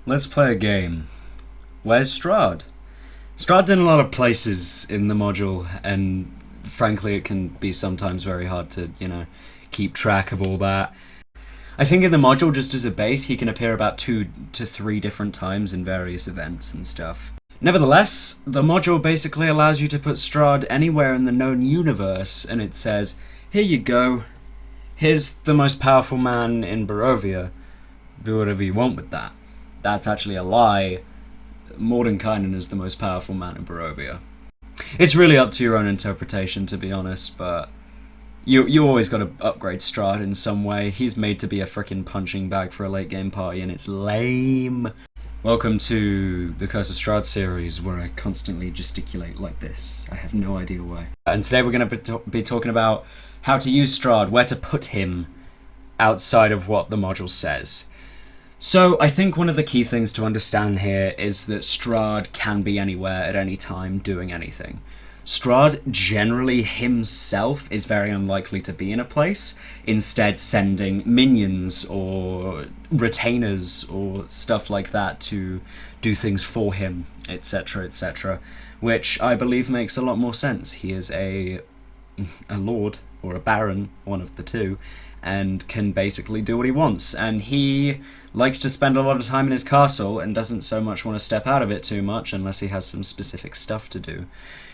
let's play a game. Where's Strahd? Strahd's in a lot of places in the module, and frankly it can be sometimes very hard to, keep track of all that. I think in the module, just as a base, he can appear about 2 to 3 different times in various events and stuff. Nevertheless, the module basically allows you to put Strahd anywhere in the known universe, and it says, here you go, here's the most powerful man in Barovia. Do whatever you want with that. That's actually a lie. Mordenkainen is the most powerful man in Barovia. It's really up to your own interpretation, to be honest, but you always got to upgrade Strahd in some way. He's made to be a frickin' punching bag for a late game party, and it's lame. Welcome to the Curse of Strahd series, where I constantly gesticulate like this. I have no idea why. And today we're going to be talking about how to use Strahd, where to put him outside of what the module says. So I think one of the key things to understand here is that Strahd can be anywhere at any time doing anything. Strahd generally himself is very unlikely to be in a place, instead sending minions or retainers or stuff like that to do things for him, etc, etc, which I believe makes a lot more sense. He is a lord or a baron, one of the two, and can basically do what he wants, and he likes to spend a lot of time in his castle and doesn't so much want to step out of it too much unless he has some specific stuff to do.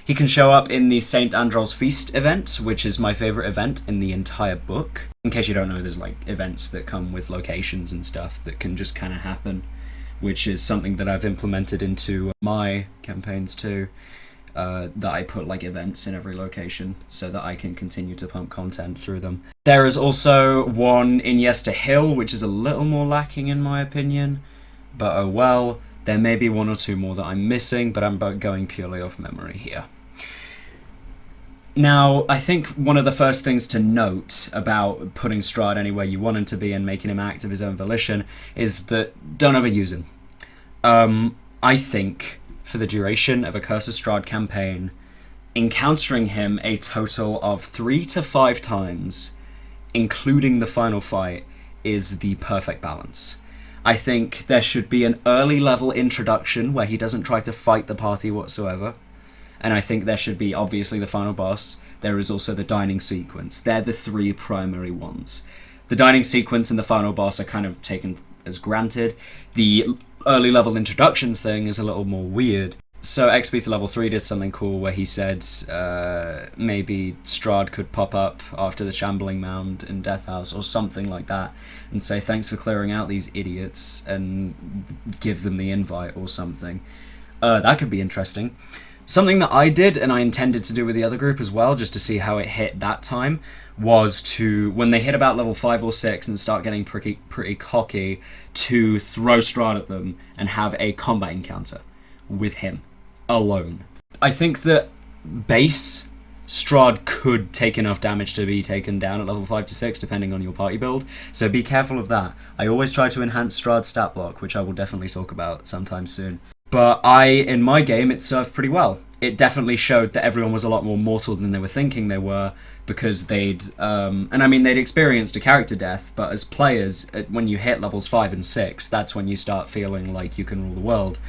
He can show up in the St. Androl's Feast event, which is my favourite event in the entire book. In case you don't know, there's like events that come with locations and stuff that can just kind of happen, which is something that I've implemented into my campaigns too. That I put like events in every location so that I can continue to pump content through them. There is also one in Yester Hill, which is a little more lacking in my opinion, but oh well. There may be 1 or 2 more that I'm missing, but I'm going purely off memory here. Now, I think one of the first things to note about putting Strahd anywhere you want him to be and making him act of his own volition is that don't overuse him. I think for the duration of a Curse of Strahd campaign, encountering him a total of 3 to 5 times, including the final fight, is the perfect balance. I think there should be an early level introduction where he doesn't try to fight the party whatsoever. And I think there should be, obviously, the final boss. There is also the dining sequence. They're the 3 primary ones. The dining sequence and the final boss are kind of taken as granted. The early level introduction thing is a little more weird. So XP to level 3 did something cool where he said maybe Strahd could pop up after the Shambling Mound in Death House or something like that and say thanks for clearing out these idiots and give them the invite or something. That could be interesting. Something that I did and I intended to do with the other group as well, just to see how it hit that time, was to, when they hit about level 5 or 6 and start getting pretty cocky, to throw Strahd at them and have a combat encounter with him alone. I think that base Strahd could take enough damage to be taken down at level 5 to 6 depending on your party build, so be careful of that. I always try to enhance Strahd's stat block, which I will definitely talk about sometime soon. But in my game, it served pretty well. It definitely showed that everyone was a lot more mortal than they were thinking they were, because they'd experienced a character death, but as players, when you hit levels 5 and 6, that's when you start feeling like you can rule the world.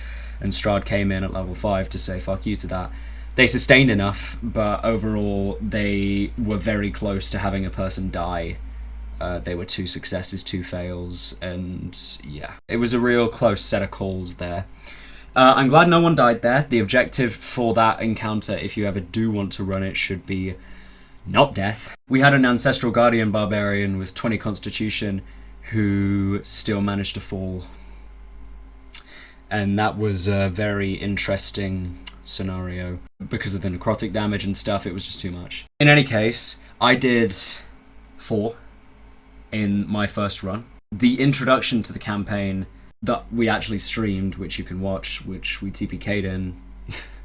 And Strahd came in at level 5 to say fuck you to that. They sustained enough, but overall they were very close to having a person die. They were 2 successes, 2 fails, and yeah. It was a real close set of calls there. I'm glad no one died there. The objective for that encounter, if you ever do want to run it, should be not death. We had an Ancestral Guardian Barbarian with 20 Constitution who still managed to fall. And that was a very interesting scenario. Because of the necrotic damage and stuff, it was just too much. In any case, I did 4 in my first run. The introduction to the campaign that we actually streamed, which you can watch, which we TPK'd in,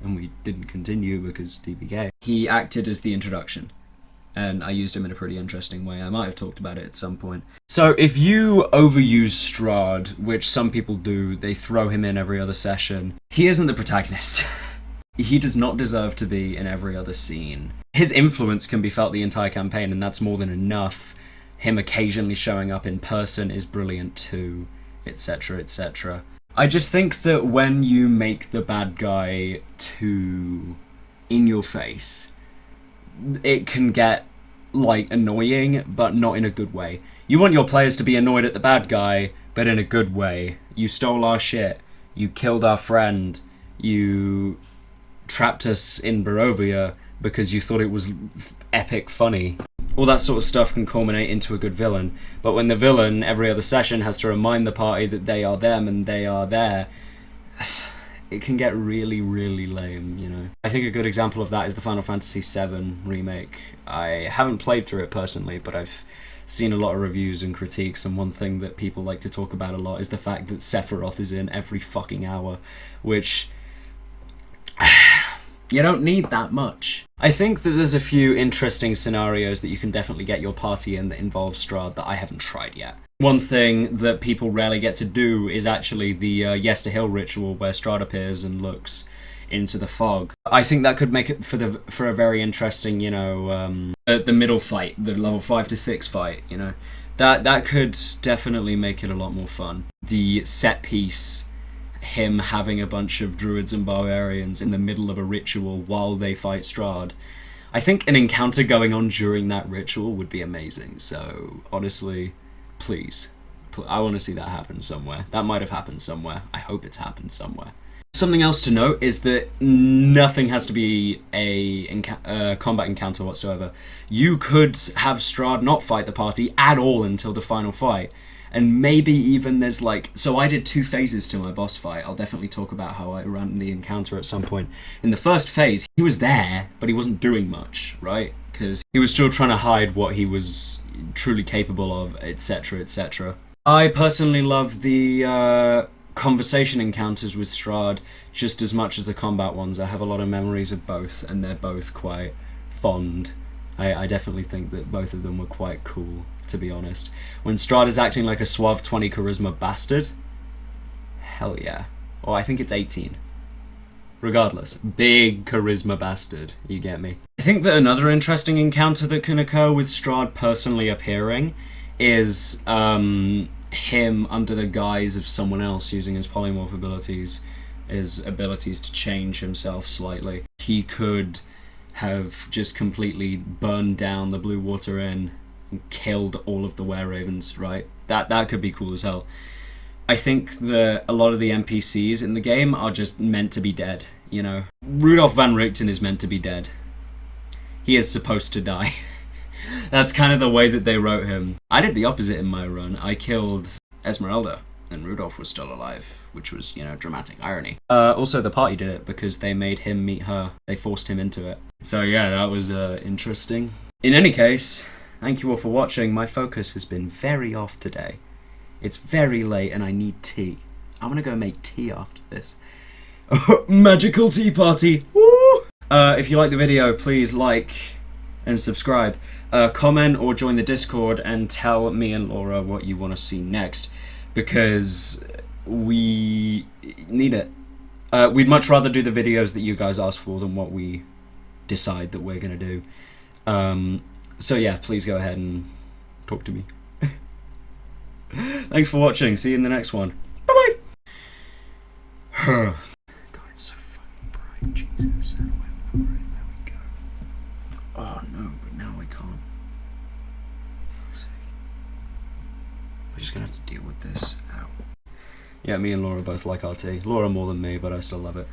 and we didn't continue because TPK. He acted as the introduction, and I used him in a pretty interesting way. I might have talked about it at some point. So if you overuse Strahd, which some people do, they throw him in every other session, he isn't the protagonist. He does not deserve to be in every other scene. His influence can be felt the entire campaign, and that's more than enough. Him occasionally showing up in person is brilliant too, etc, etc. I just think that when you make the bad guy too in your face, it can get, like, annoying, but not in a good way. You want your players to be annoyed at the bad guy, but in a good way. You stole our shit. You killed our friend. You trapped us in Barovia because you thought it was epic funny. All that sort of stuff can culminate into a good villain. But when the villain, every other session, has to remind the party that they are them and they are there, it can get really, really lame, you know. I think a good example of that is the Final Fantasy VII remake. I haven't played through it personally, but I've seen a lot of reviews and critiques, and one thing that people like to talk about a lot is the fact that Sephiroth is in every fucking hour, which you don't need that much. I think that there's a few interesting scenarios that you can definitely get your party in that involve Strahd that I haven't tried yet. One thing that people rarely get to do is actually the Yester Hill ritual where Strahd appears and looks into the fog. I think that could make it for a very interesting, you know, the middle fight, the level 5 to 6 fight, you know. That could definitely make it a lot more fun. The set piece, him having a bunch of druids and barbarians in the middle of a ritual while they fight Strahd. I think an encounter going on during that ritual would be amazing. So honestly, please, I want to see that happen somewhere. That might have happened somewhere. I hope it's happened somewhere. Something else to note is that nothing has to be a combat encounter whatsoever. You could have Strahd not fight the party at all until the final fight. And maybe even there's like... So I did 2 phases to my boss fight. I'll definitely talk about how I ran the encounter at some point. In the first phase, he was there, but he wasn't doing much, right? Because he was still trying to hide what he was truly capable of, etc, etc. I personally love the conversation encounters with Strahd just as much as the combat ones. I have a lot of memories of both, and they're both quite fond. I definitely think that both of them were quite cool, to be honest. When Strahd is acting like a suave 20 charisma bastard, hell yeah. Or I think it's 18. Regardless, big charisma bastard, you get me. I think that another interesting encounter that can occur with Strahd personally appearing is him under the guise of someone else using his polymorph abilities, his abilities to change himself slightly. He could have just completely burned down the Blue Water Inn and killed all of the were-ravens, right? That could be cool as hell. I think that a lot of the NPCs in the game are just meant to be dead, you know? Rudolf van Richten is meant to be dead. He is supposed to die. That's kind of the way that they wrote him. I did the opposite in my run. I killed Esmeralda, and Rudolf was still alive, which was, you know, dramatic irony. Also, the party did it because they made him meet her. They forced him into it. So yeah, that was interesting. In any case, thank you all for watching. My focus has been very off today. It's very late and I need tea. I'm gonna go make tea after this. Magical tea party! Woo! If you like the video, please like and subscribe. Comment or join the Discord and tell me and Laura what you want to see next, because we need it. We'd much rather do the videos that you guys ask for than what we decide that we're gonna do. So yeah, please go ahead and talk to me. Thanks for watching. See you in the next one. Bye bye. God, it's so fucking bright. Jesus. How do I lower it? There we go. Oh no, but now I can't. We're just gonna have to deal with this. Ow. Yeah, me and Laura both like our tea. Laura more than me, but I still love it.